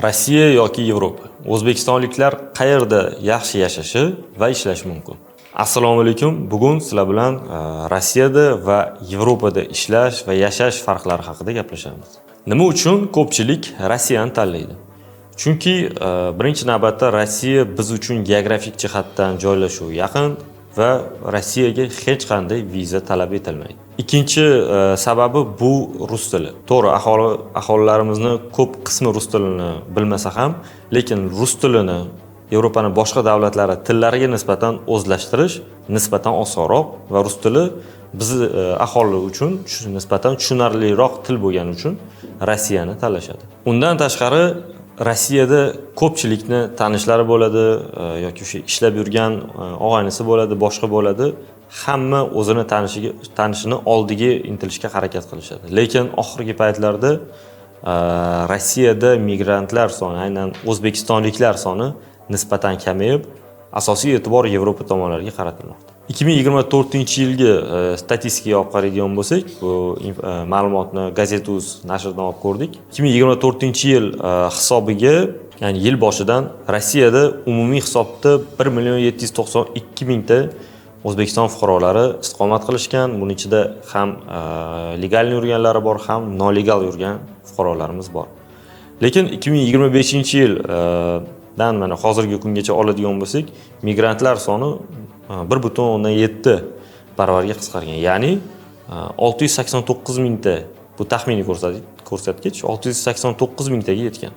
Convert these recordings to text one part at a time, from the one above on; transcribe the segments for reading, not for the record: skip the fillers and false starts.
Rossiya yoki Yevropa. O'zbekistonliklar qayerda yaxshi yashashi va ishlashi mumkin? Assalomu alaykum. Bugun sizlar bilan Rossiyada va Yevropada ishlash va yashash farqlari haqida gaplashamiz. Nima uchun ko'pchilik Rossiyani tanlaydi? Chunki birinchi navbatda Rossiya biz uchun geografik jihatdan joylashuvi yaqin va Rossiyaga hech qanday viza talab etilmaydi. Ikkinchi sababi bu rus tili. To'g'ri, aholilarimizni ko'p qismi rus tilini bilmasa ham, lekin rus tilini Yevropaning boshqa davlatlari tillariga nisbatan o'zlashtirish nisbatan osonroq va rus tili biz aholi uchun nisbatan tushunarliroq til bo'lgani uchun Rossiyani tanlashadi. Undan tashqari Rossiyada ko'pchilikni tanishlari bo'ladi yoki o'sha ishlab yurgan og'aynisi bo'ladi, boshqa bo'ladi. Hamma o'zini tanishini oldiga intilishga harakat qilishadi. Lekin oxirgi paytlarda Rossiyada migrantlar soni, aynan o'zbekistonliklar soni nisbatan kamayib, asosiy e'tibor Yevropa tomonlariga qaratilmoqda. 2024-yilgi statistikaga olib qaraydigan bo'lsak, bu ma'lumotni Gazeta.uz nashridan olib ko'rdik. 2024-yil hisobiga, ya'ni yil boshidan Rossiyada umumiy hisobda 1,792,000 ta O'zbekiston fuqarolari istiqomat qilishgan. Buning ichida ham legal yurganlari bor, ham nolegal yurgan fuqarolarimiz bor. Lekin 2025-yil dan mana hozirgi kungacha oladigan bo'lsak, migrantlar soni 1,7 baravarga qisqargan. Ya'ni 689,000 ta, bu taxminiy ko'rsatkich 689,000 taga yetgan.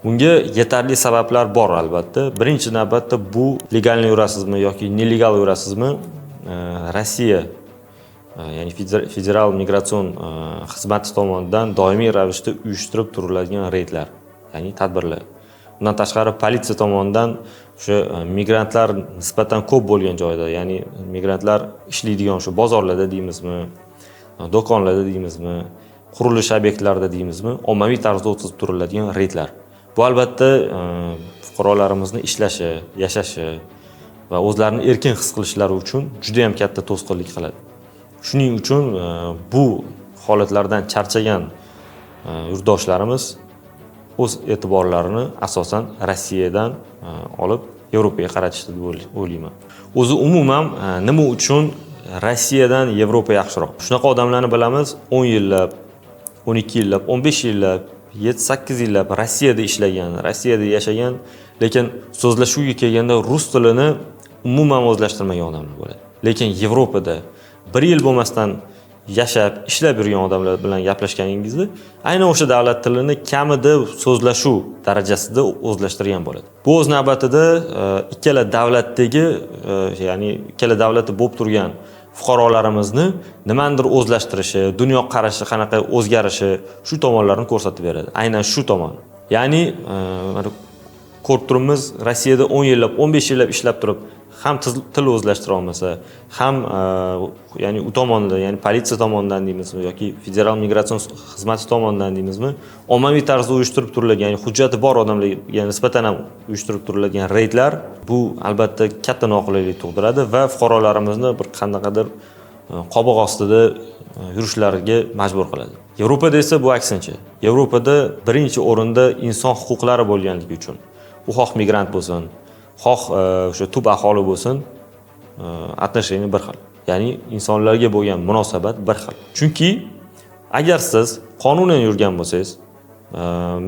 Bunga yetarli sabablar bor albatta. Birinchi navbatda bu legal yurasizmi yoki nelegal yurasizmi, Rossiya ya'ni Federal migratsion xizmati tomonidan doimiy ravishda uyushtirib turiladigan reydlar, ya'ni tadbirlar. Bundan tashqari politsiya tomonidan o'sha migrantlar nisbatan ko'p bo'lgan joyda, ya'ni migrantlar ishlaydigan o'sha bozorlarda deymizmi, do'konlarda deymizmi, qurilish obyektlarida deymizmi, ommaviy tarzda o'tkazib turiladigan reydlar. Bu albatta fuqarolarimizni ishlashi, yashashi va o'zlarini erkin his qilishlari uchun juda ham katta to'sqinlik qiladi. Shuning uchun bu holatlardan charchagan yurtdoshlarimiz o'z e'tiborlarini asosan Rossiyadan olib Yevropaga qaratishdi deb o'ylayman. O'zi umuman nima uchun Rossiyadan Yevropa yaxshiroq? Shunaqa odamlarni bilamiz, 10 yillab, 12 yillab, 15 yillab, 7-8 yillab Rossiyada ishlagan, Rossiyada yashagan, lekin so'zlashuvga kelganda rus tilini umuman o'zlashtirmagan odamlar bo'ladi. Lekin Yevropada 1 yil bo'lmasdan yashab, ishlab yurgan odamlar bilan gaplashganingizda, aynan o'sha davlat tilini kamida so'zlashuv darajasida o'zlashtirgan bo'ladi. Bu o'z navbatida ikkala davlatdagi, ya'ni ikkala davlatda bo'lib turgan fuqarolarimizni nimadir o'zlashtirishi, dunyo qarashi qanaqa o'zgarishi, shu tomonlarni ko'rsatib beradi. Aynan shu tomon. Ya'ni ko'rib turibmiz, Rossiyada 10 yillab, 15 yillab ishlab turib, ham til o'zlashtira olmasa, ham ya'ni u tomonda, ya'ni politsiya tomonidan deymizmi yoki Federal migratsion xizmati tomonidan deymizmi, ommaviy tarzda uyushtirib turilgan, ya'ni hujjati bor odamlarga nisbatan ham uyushtirib turilgan reydlar bu albatta katta noqulaylik tug'diradi va fuqarolarimizni bir qandaqadir qobiq ostida yurishlariga majbur qiladi. Yevropada esa bu aksincha. Yevropada birinchi o'rinda inson huquqlari bo'lganligi uchun, u xoh migrant bo'lsin, xoh o'sha tub aholi bo'lsin, отношение bir xil. Ya'ni insonlarga bo'lgan munosabat bir xil. Chunki agar siz qonunan yurgan bo'lsangiz,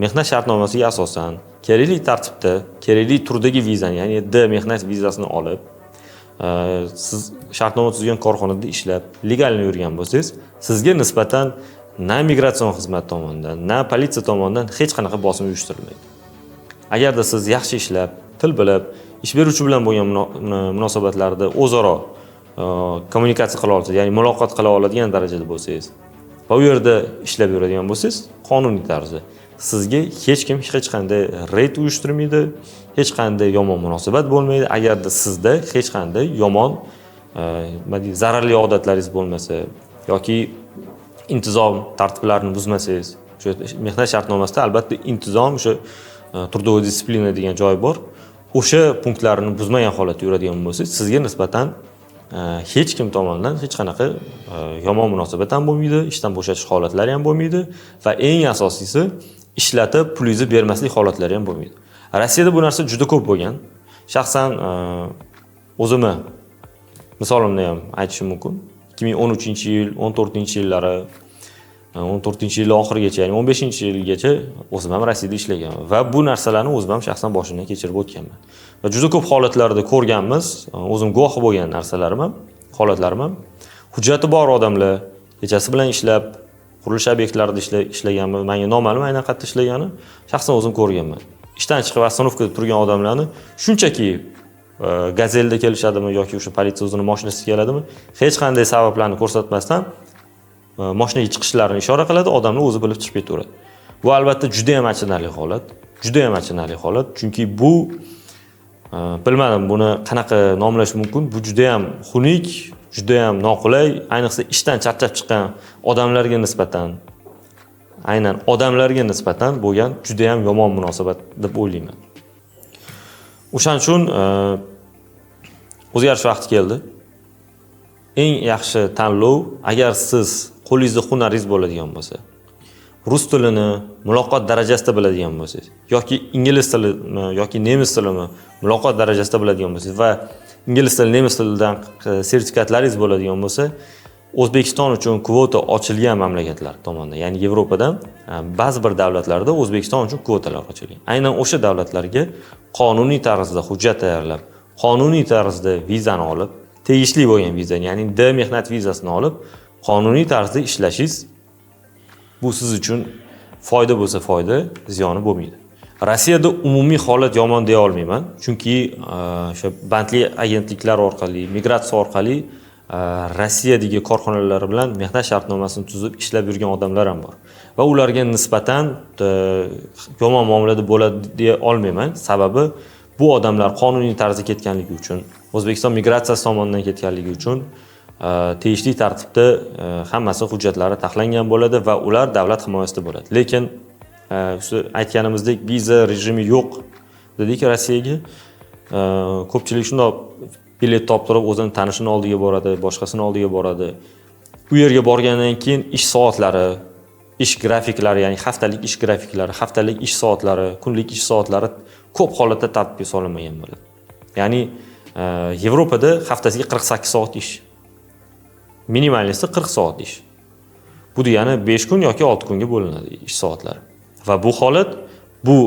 mehnat shartnomasiga asosan, kerakli tartibda, kerakli turdagi vizani, ya'ni D mehnat vizasini olib, siz shartnoma tuzgan korxonada ishlab, legal yurgan bo'lsangiz, sizga nisbatan na migratsion xizmat tomonidan, na politsiya tomonidan hech qanaqa bosim uyushtirilmaydi. Agarda siz yaxshi ishlab, til bilib, ish beruvchi bilan bo'lgan munosabatlarda o'zaro kommunikatsiya qila olsangiz, ya'ni muloqot qila oladigan darajada bo'lsangiz va u yerda ishlab yuradigan bo'lsangiz, qonuniy tarzda sizga hech kim hech qanday reyd uyushtirmaydi, hech qanday yomon munosabat bo'lmaydi. Agarda sizda hech qanday yomon zararli odatlaringiz bo'lmasa yoki intizom tartiblarini buzmasangiz, o'sha mehnat shartnomasida albatta intizom, o'sha trudovой disiplina degan joy bor. O'sha punktlarni buzmagan holatda yuradigan bo'lsangiz, sizga nisbatan hech kim tomonidan hech qanaqa yomon munosabat ham bo'lmaydi, ishdan bo'shatish holatlari ham bo'lmaydi va eng asosiysi ishlatib pulingizni bermaslik holatlari ham bo'lmaydi. Rossiyada bu narsa juda ko'p bo'lgan. Shaxsan o'zimni misolimni ham aytishim mumkin. 2013-yil, 14-yillari, 14-yil oxirigacha, ya'ni 15-yilgacha o'zim ham Rossiyada ishlaganman va bu narsalarni o'zim ham shaxsan boshimdan kechirib o'tganman. Va juda ko'p holatlarda ko'rganmiz, o'zim guvohi bo'lgan narsalarim ham, holatlarim ham. Hujjati bor odamlar kechasi bilan ishlab, qurilish obyektlarida ishlaganman. Menga noma'lum aynan qayerda ishlagani shaxsan o'zim ko'rganman. Ishdan chiqib ostanovkada turgan odamlarni shunchaki gazelda kelishadimi yoki o'sha politsiya o'zining mashinasida keladimi, hech qanday sabablarni ko'rsatmasdan mashinaga chiqishlarini ishora qiladi, odamlar o'zi bilib chiqib ketaveradi. Bu albatta juda ham achinarli holat. Juda ham achinarli holat, chunki bu bilmadim buni qanaqa nomlash mumkin. Bu juda ham xunuk, juda ham noqulay, ayniqsa ishdan charchab chiqqan odamlarga nisbatan, aynan odamlarga nisbatan bo'lgan juda ham yomon munosabat deb o'ylayman. O'shaning uchun o'zgarish vaqti keldi. Eng yaxshi tanlov, agar siz qo'lingizda hunaringiz bo'ladigan bo'lsa, rus tilini muloqot darajasida biladigan bo'lsangiz yoki ingliz tilini yoki nemis tilini muloqot darajasida biladigan bo'lsangiz va ingliz tili, nemis tilidan sertifikatlaringiz bo'ladigan bo'lsa, O'zbekiston uchun kvota ochilgan mamlakatlar tomonidan, ya'ni Yevropadan ba'zi bir davlatlarda O'zbekiston uchun kvotalar ochilgan. Aynan o'sha davlatlarga qonuniy tarzda hujjat tayyorlab, qonuniy tarzda vizani olib, tegishli bo'lgan vizani, ya'ni D mehnat vizasini olib, qonuniy tarzda ishlashingiz bu siz uchun foyda bo'lsa foyda, ziyoni bo'lmaydi. Rossiyada umumiy holat yomon deya olmayman, chunki o'sha bandlik agentliklari orqali, migratsiya orqali Rossiyadagi korxonalar bilan mehnat shartnomasini tuzib ishlab yurgan odamlar ham bor. Va ularga nisbatan yomon muomalada bo'ladi deya olmayman. Sababi bu odamlar qonuniy tarzda ketganligi uchun, O'zbekiston migratsiyasi tomonidan ketganligi uchun tegishli tartibda hammasi hujjatlari taxlangan bo'ladi va ular davlat himoyasida bo'ladi. Lekin aytganimizdek viza rejimi yo'q dedik Rossiyaga. Ko'pchilik shunday bilet toptirib o'zini tanishini oldiga boradi, boshqasini oldiga boradi. U yerga borgandan keyin ish soatlari, ish grafiklari, ya'ni haftalik ish grafiklari, haftalik ish soatlari, kunlik ish soatlari ko'p holatda tartibga solinmagan bo'ladi. Ya'ni Yevropada haftasiga 48 soat ish. Minimalisti 40 soat ish. Bu degani 5 kun yoki 6 kunga bo'linadi ish soatlari. Va bu holat, bu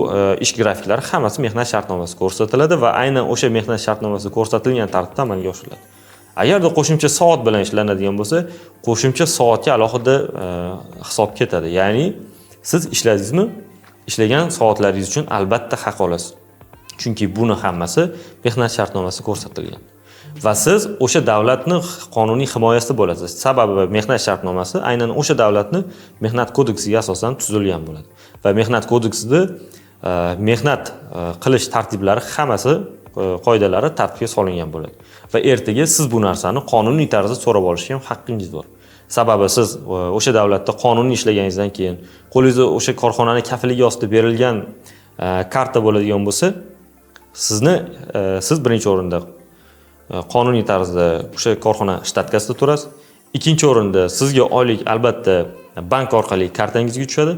ish grafiklari hammasi mehnat shartnomasida ko'rsatiladi va aynan o'sha mehnat shartnomasida ko'rsatilgan tartibda amalga oshiriladi. Agarda qo'shimcha soat bilan ishlanadigan bo'lsa, qo'shimcha soatga alohida hisob ketadi. Ya'ni siz ishladingizmi, ishlagan soatlaringiz uchun albatta haq olasiz. Chunki buni hammasi mehnat shartnomasida ko'rsatilgan. Va siz o'sha davlatni qonuniy himoyasida bo'lasiz. Sababi mehnat shartnomasi aynan o'sha davlatni mehnat kodeksiga asosan tuzilgan bo'ladi. Va mehnat kodeksida mehnat qilish tartiblari hammasi qoidalari tartibga solingan bo'ladi. Va ertaga siz bu narsani qonuniy tarzda so'rab olishga ham haqqingiz bor. Sababi siz o'sha davlatda qonuniy ishlaganingizdan keyin qo'lingizda o'sha korxonaning kafilligi ostida berilgan karta bo'ladigan bo'lsa, siz birinchi o'rinda qonuniy tarzda o'sha korxona shtatkasida turasiz. Ikkinchi o'rinda sizga oylik albatta bank orqali kartangizga tushadi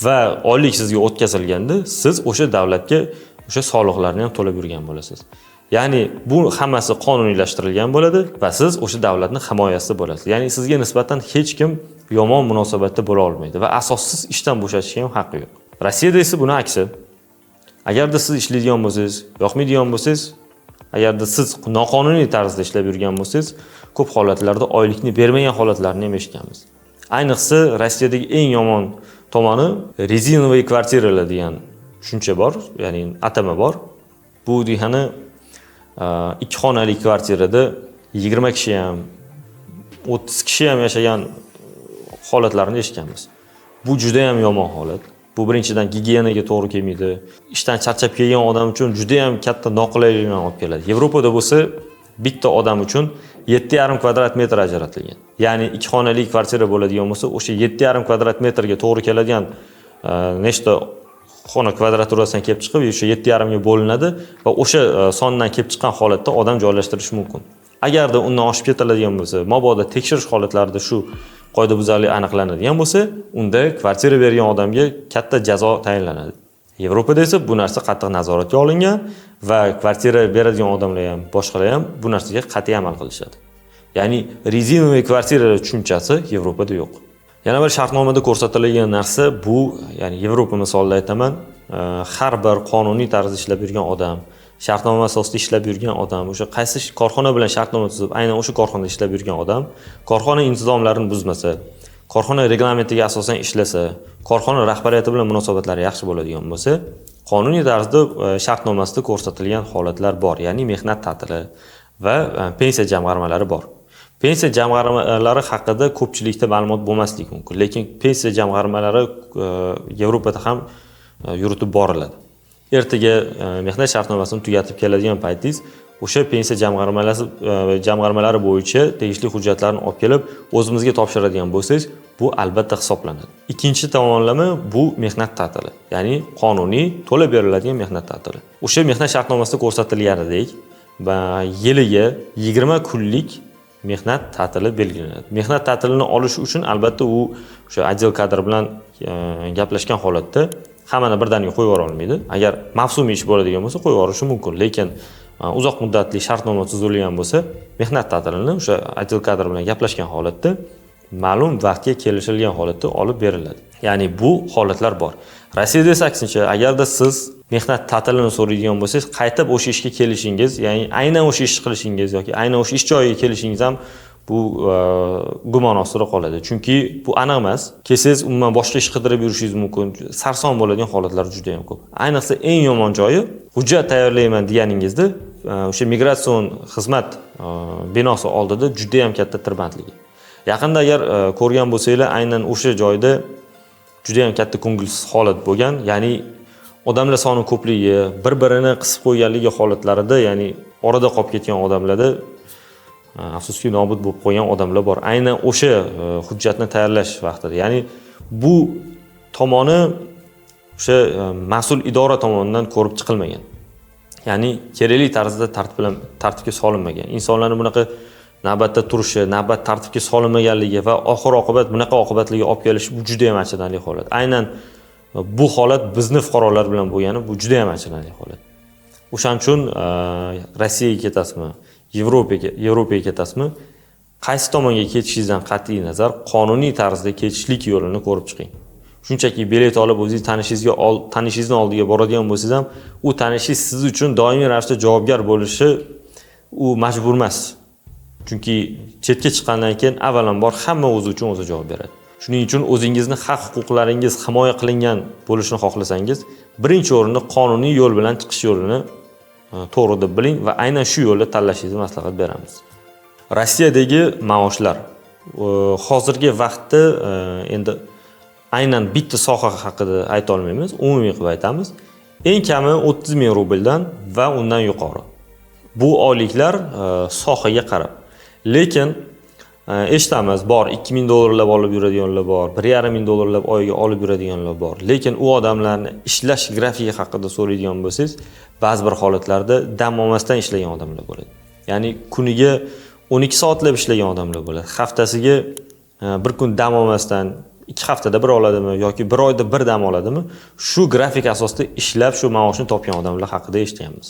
va oylik sizga o'tkazilganda siz o'sha davlatga o'sha soliqlarni ham to'lab yurgan bo'lasiz. Ya'ni bu hammasi qonuniylashtirilgan bo'ladi va siz o'sha davlatning himoyasida bo'lasiz. Ya'ni sizga nisbatan hech kim yomon munosabatda bo'la olmaydi va asossiz ishdan bo'shatishga ham haqqi yo'q. Rossiyada esa buni aksi. Agarda siz ishlaydigan bo'lsangiz, yoqmaydigan bo'lsangiz, agarda siz noqonuniy tarzda ishlab yurgan bo'lsangiz, ko'p holatlarda oylikni bermagan holatlarni ham eshitganmiz. Ayniqsa Rossiyadagi eng yomon tomoni rezinovый kvartiralar degan tushuncha bor, ya'ni atama bor. Bu degani ikki xonali kvartirada 20 kishi ham, 30 kishi ham yashagan holatlarni eshitganmiz. Bu juda ham yomon holat. Bu birinchidan gigiyenaga to'g'ri kelmaydi. Ishdan charchab kelgan odam uchun juda ham katta noqulayliklarni olib keladi. Yevropada bo'lsa, bitta odam uchun 7,5 kvadrat metr ajratilgan. Ya'ni ikki xonali kvartira bo'ladigan bo'lsa, o'sha 7,5 kvadrat metrga to'g'ri keladigan nechta xona kvadraturasidan kelib chiqib, o'sha 7,5 ga bo'linadi va o'sha sondan kelib chiqqan holatda odam joylashtirish mumkin. Agarda undan oshib ketiladigan bo'lsa, mabodo tekshirish holatlarida shu qoidabuzarlik aniqlanadigan bo'lsa, unda kvartira bergan odamga katta jazo tayinlanadi. Yevropada esa bu narsa qattiq nazoratga olingan va kvartira beradigan odamlar ham, boshqalar ham bu narsaga qat'iy amal qilishadi. Ya'ni rezinoviy kvartiralar tushunchasi Yevropada yo'q. Yana bir shartnomada ko'rsatilgan narsa bu, ya'ni Yevropa misolida aytaman, har bir qonuniy tarzda ishlab yurgan odam, shartnoma asosida ishlab yurgan odam, o'sha qaysi korxona bilan shartnoma tuzib, aynan o'sha korxonada ishlab yurgan odam, korxona intizomlarini buzmasa, korxona reglamentiga asosan ishlasa, korxona rahbariyati bilan munosabatlari yaxshi bo'ladigan bo'lsa, qonuniy tarzda shartnomasida ko'rsatilgan holatlar bor, ya'ni mehnat ta'tili va pensiya jamg'armalari bor. Pensiya jamg'armalari haqida ko'pchilikda ma'lumot bo'lmasligi mumkin, lekin pensiya jamg'armalari Yevropada ham yuritib boriladi. Ertaga mehnat shartnomasini tugatib keladigan paytingiz o'sha pensiya jamg'armalari bo'yicha tegishli hujjatlarni olib kelib o'zimizga topshiradigan bo'lsangiz, bu albatta hisoblanadi. Ikkinchi tomonlama bu mehnat ta'tili, ya'ni qonuniy to'lab beriladigan mehnat ta'tili. O'sha mehnat shartnomasida ko'rsatilganidek yiliga 20 kunlik mehnat ta'tili belgilanadi. Mehnat ta'tilini olish uchun albatta u o'sha otdel kadr bilan gaplashgan holatda hammani birdaniga qo'yib yubora olmaydi. Agar mavsumiy ish bo'ladigan bo'lsa qo'yib yuborishi mumkin, lekin uzoq muddatli shartnoma tuzilgan bo'lsa, mehnat ta'tilini o'sha otdel kadr bilan gaplashgan holatda ma'lum vaqtga kelishilgan holatda olib beriladi. Ya'ni bu holatlar bor. Rossiyada esa aksincha, agarda siz mehnat ta'tilini so'raydigan bo'lsangiz, qaytib o'sha ishga kelishingiz, ya'ni aynan o'sha ish qilishingiz yoki aynan o'sha ish joyiga kelishingiz ham bu gumon ostida qoladi. Chunki bu aniq emas. Kelsangiz umuman boshqa ish qidirib yurishingiz mumkin. Sarson bo'ladigan holatlar juda ham ko'p. Ayniqsa eng yomon joyi hujjat tayyorlayman deganingizda o'sha migratsion xizmat binosi oldida juda ham katta tirbandligi. Yaqinda agar ko'rgan bo'lsanglar, aynan o'sha joyda juda ham katta ko'ngilsiz holat bo'lgan. Ya'ni odamlar soni ko'pligi, bir-birini qisib qo'yganligi holatlarida, ya'ni orada qolib ketgan odamlarda afsuski nobud bo'lib qo'ygan odamlar bor. Aynan o'sha hujjatni tayyorlash vaqtida. Ya'ni bu tomoni o'sha mas'ul idora tomonidan ko'rib chiqilmagan. Ya'ni kerakli tarzda tartibga solinmagan. Insonlarning bunaqa navbatda turishi, navbat tartibga solinmaganligi va oxir-oqibat bunaqa oqibatlarga olib kelishi bu juda ham achinarli holat. Aynan bu holat bizni fuqarolar bilan bo'lgani bu juda ham achinarli holat. O'shaning uchun Rossiyaga ketasizmi, Yevropaga ketasizmi, qaysi tomonga ketishingizdan qat'iy nazar qonuniy tarzda ketishlik yo'lini ko'rib chiqing. Shunchaki bilet olib o'zingiz tanishingizning oldiga boradigan bo'lsangiz ham, u tanishingiz siz uchun doimiy ravishda javobgar bo'lishi u majbur emas. Chunki chetga chiqqandan keyin avvalambor hamma o'zi uchun o'zi javob beradi. Shuning uchun o'zingizni haq-huquqlaringiz himoya qilingan bo'lishini xohlasangiz, birinchi o'rinda qonuniy yo'l bilan chiqish yo'lini to'g'ri deb biling va aynan shu yo'lda tanlashingizni maslahat beramiz. Rossiyadagi maoshlar hozirgi vaqtda endi aynan bitta soha haqida ayta olmaymiz, umumiy qilib aytamiz. Eng kami 30 ming rubldan va undan yuqori. Bu oyliklar sohaga qarab. Lekin eshitamiz, bor 2000 dollarlab olib yuradiganlar bor, 1500 dollarlab oyiga olib yuradiganlar bor. Lekin u odamlarni ishlash grafiki haqida so'raydigan bo'lsangiz, ba'zi bir holatlarda dam olmasdan ishlagan odamlar bo'ladi. Ya'ni kuniga 12 soatlab ishlagan odamlar bo'ladi. Haftasiga bir kun dam olmasdan 2 haftada bir oladimi yoki bir oyda bir dam oladimi? Shu grafik asosida ishlab shu maoshni topgan odamlar haqida eshitganmiz.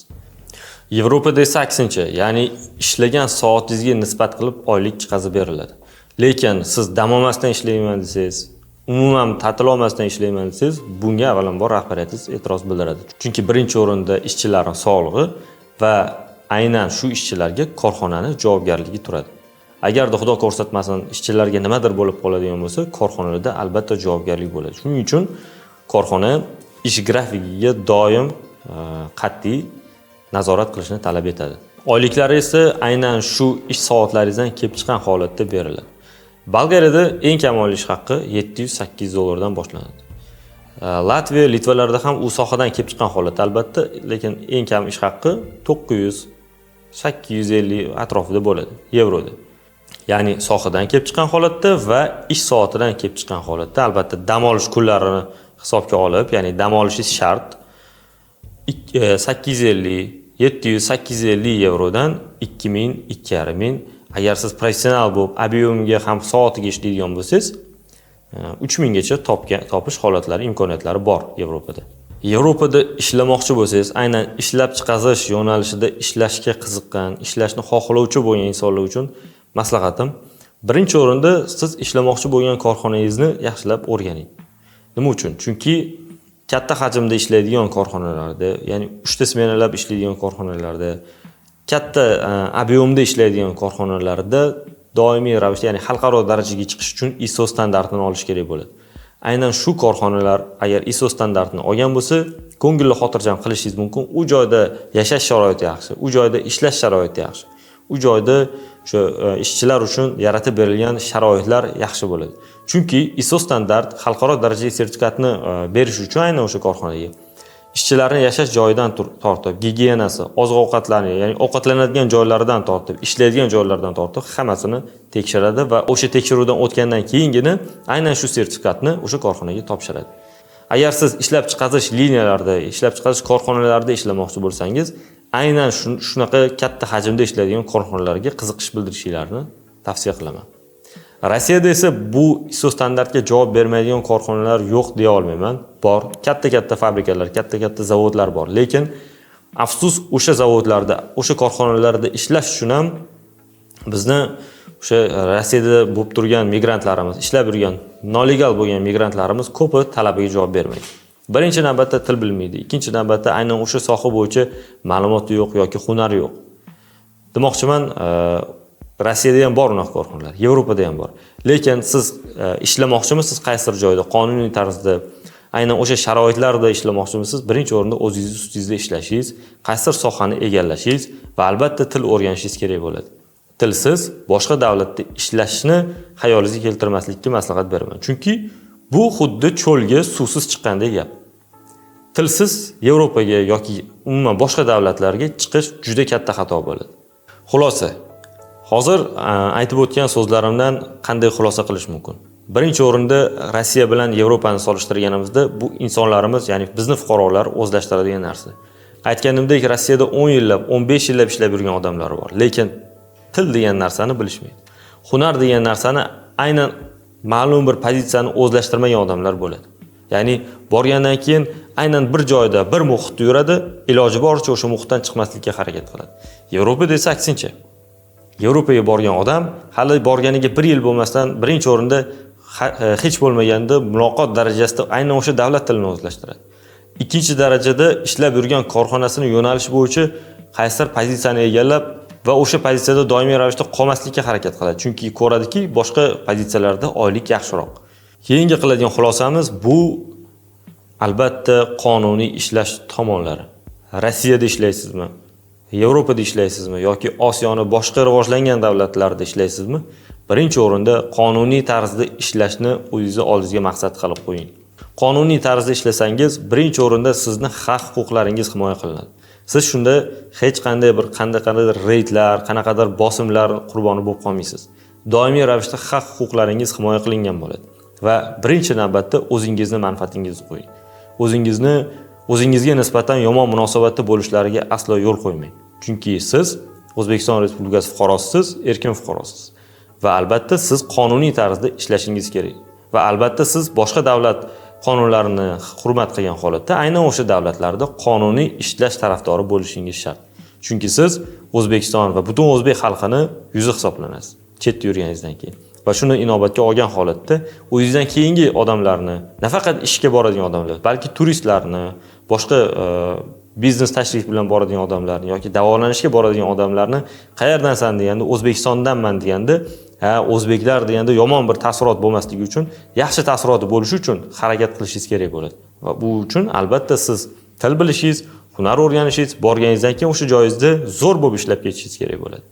Yevropada esa aksincha, ya'ni ishlagan soatingizga nisbat qilib oylik chiqazib beriladi. Lekin siz dam olmasdan ishlayman desangiz, umuman ta'til olmasdan ishlayman desangiz, bunga avvalambor rahbariyatingiz e'tiroz bildiradi. Chunki birinchi o'rinda ishchilarning sog'lig'i va aynan shu ishchilarga korxonani javobgarligi turadi. Agarda xudo ko'rsatmasin ishchilarga nimadir bo'lib qoladigan bo'lsa, korxonalarda albatta javobgarlik bo'ladi. Shuning uchun korxona ish grafikiga doim qat'iy nazorat qilishni talab etadi. Oyliklari esa aynan shu ish soatlaringizdan kelib chiqqan holatda beriladi. Bolgariyada eng kam oylik haqqi 700-800 dollardan boshlanadi. Latviya, Litvalarda ham u sohadan kelib chiqqan holat albatta, lekin eng kam ish haqqi 900-850 atrofida bo'ladi yevroda. Ya'ni sohadan kelib chiqqan holatda va ish soatidan kelib chiqqan holatda, albatta dam olish kunlarini hisobga olib, ya'ni dam olishingiz shart. 850 700-850 yevrodan 2000-2500 Agar siz professional bo'lib, объемga ham soatiga ishlaydigan bo'lsangiz, 3000 gacha topish holatlari, imkoniyatlari bor Yevropada. Yevropada ishlamoqchi bo'lsangiz, aynan ishlab chiqarish yo'nalishida ishlashga qiziqqan, ishlashni xohlovchi bo'lgan insonlar uchun maslahatim, birinchi o'rinda siz ishlamoqchi bo'lgan korxonangizni yaxshilab o'rganing. Nima uchun? Chunki katta hajmda ishlaydigan korxonalarda, ya'ni 3 ta smenalab ishlaydigan korxonalarda, katta объемda ishlaydigan korxonalarda doimiy ravishda, ya'ni xalqaro darajaga chiqish uchun ISO standartini olish kerak bo'ladi. Aynan shu korxonalar agar ISO standartini olgan bo'lsa, ko'ngilli xotirjam qilishingiz mumkin. U joyda yashash sharoiti yaxshi, u joyda ishlash sharoiti yaxshi. U joyda o'sha ishchilar uchun yaratib berilgan sharoitlar yaxshi bo'ladi. Chunki ISO standart xalqaro darajadagi sertifikatni berish uchun aynan o'sha korxonaga ishchilarning yashash joyidan tortib, gigiyenasi, oziq-ovqatlari, ya'ni ovqatlanadigan joylaridan tortib, ishlaydigan joylardan tortib hammasini tekshiradi va o'sha tekshiruvdan o'tgandan keyingina aynan shu sertifikatni o'sha korxonaga topshiradi. Agar siz ishlab chiqarish liniyalarida, ishlab chiqarish korxonalarida ishlamoqchi bo'lsangiz, aynan shunaqa katta hajmda ishlaydigan korxonalarga qiziqish bildirishingizni tavsiya qilaman. Rossiyada esa bu ISO standartga javob bermaydigan korxonalar yo'q deya olmayman. Bor, katta fabrikalar, katta zavodlar bor. Lekin afsus o'sha zavodlarda, o'sha korxonalarda ishlash uchun ham bizni o'sha Rossiyada bo'lib turgan migrantlarimiz, ishlab yurgan, nolegal bo'lgan migrantlarimiz ko'pi talabiga javob bermaydi. Birinchi navbatda til bilmaydi, ikkinchi navbatda aynan o'sha soha bo'yicha ma'lumoti yo'q yoki hunari yo'q. Demoqchiman, Rossiyada ham bor unaqa korxonalar, Yevropada ham bor. Lekin siz ishlamoqchimisiz qaysidir joyda, qonuniy tarzda, aynan o'sha sharoitlarda ishlamoqchimisiz, birinchi o'rinda o'zingiz ustingizda ishlashingiz, qaysidir sohani egallashingiz va albatta til o'rganishingiz kerak bo'ladi. Tilsiz boshqa davlatda ishlashni xayolingizga keltirmaslikka maslahat beraman. Chunki bu xuddi cho'lga suvsiz chiqqandek gap. Tilsiz Yevropaga yoki umuman boshqa davlatlarga chiqish juda katta xato bo'ladi. Xulosa, hozir aytib o'tgan so'zlarimdan qanday xulosa qilish mumkin? Birinchi o'rinda Rossiya bilan Yevropani solishtirganimizda bu insonlarimiz, ya'ni bizni fuqarolar o'zlashtiradigan narsa. Aytganimdek, Rossiyada 10 yillab, 15 yillab ishlab yurgan odamlar bor, lekin til degan narsani bilishmaydi. Hunar degan narsani aynan ma'lum bir pozitsiyani o'zlashtirmagan odamlar bo'ladi. Ya'ni borgandan keyin aynan bir joyda, bir muhitda yuradi, iloji boricha o'sha muhitdan chiqmaslikka harakat qiladi. Yevropada esa aksincha. Yevropaga borgan odam hali borganiga 1 yil bo'lmasdan birinchi o'rinda hech bo'lmaganda muloqot darajasida aynan o'sha davlat tilini o'zlashtiradi. Ikkinchi darajada ishlab yurgan korxonasining yo'nalishi bo'yicha qaysidir pozitsiyani egallab va o'sha pozitsiyada doimiy ravishda qolmaslikka harakat qiladi. Chunki ko'radiki, boshqa pozitsiyalarda oylik yaxshiroq. Keyingi qiladigan xulosamiz bu albatta qonuniy ishlash tomonlari. Rossiyada ishlaysizmi? Yevropada ishlaysizmi yoki Osiyoni boshqa rivojlangan davlatlarda ishlaysizmi? Birinchi o'rinda qonuniy tarzda ishlashni o'zingizga oldingizga maqsad qilib qo'ying. Qonuniy tarzda ishlasangiz, birinchi o'rinda sizni haq-huquqlaringiz himoya qilinadi. Siz shunda hech qanday qandaydir reydlar, qanaqadir bosimlar qurboni bo'lib qolmaysiz. Doimiy ravishda haq-huquqlaringiz himoya qilingan bo'ladi va birinchi navbatda o'zingizni manfaatingizni qo'ying. O'zingizga nisbatan yomon munosabatda bo'lishlariga aslo yo'l qo'ymang. Chunki siz O'zbekiston Respublikasi fuqarosisiz, erkin fuqarosiz. Va albatta siz qonuniy tarzda ishlashingiz kerak. Va albatta siz boshqa davlat qonunlarini hurmat qilgan holatda aynan o'sha davlatlarda qonuniy ishlash tarafdori bo'lishingiz shart. Chunki siz O'zbekiston va butun o'zbek xalqini yuzi hisoblanasiz, chetda yurganingizdan keyin. Va shuni inobatga olgan holatda o'zingizdan keyingi odamlarni, nafaqat ishga boradigan odamlar, balki turistlarni, boshqa biznes tashrif bilan boradigan odamlarni yoki davolanishga boradigan odamlarni qayerdansan deganda O'zbekistondanman deganda, o'zbeklar deganda yomon bir taassurot bo'lmasligi uchun, yaxshi taassuroti bo'lishi uchun harakat qilishingiz kerak bo'ladi. Va bu uchun albatta siz til bilishingiz, hunar o'rganishingiz, borganingizdan keyin o'sha joyingizda zo'r bo'lib ishlab ketishingiz kerak bo'ladi.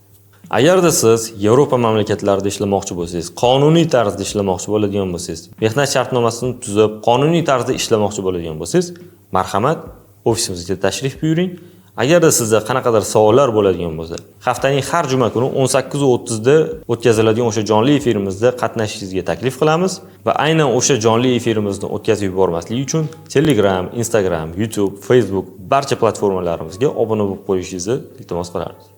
Agarda siz Yevropa mamlakatlarida ishlamoqchi bo'lsangiz, qonuniy tarzda ishlamoqchi bo'ladigan bo'lsangiz, mehnat shartnomasini tuzib, qonuniy tarzda ishlamoqchi bo'ladigan bo'lsangiz, marhamat, ofisimizga tashrif buyuring. Agarda sizda qanaqadir savollar bo'ladigan bo'lsa, haftaning har juma kuni 18:30 da o'tkaziladigan o'sha jonli efirimizda qatnashishingizga taklif qilamiz va aynan o'sha jonli efirimizni o'tkazib yubormaslik uchun Telegram, Instagram, YouTube, Facebook barcha platformalarimizga obuna bo'lib qo'yishingizni iltimos qilamiz.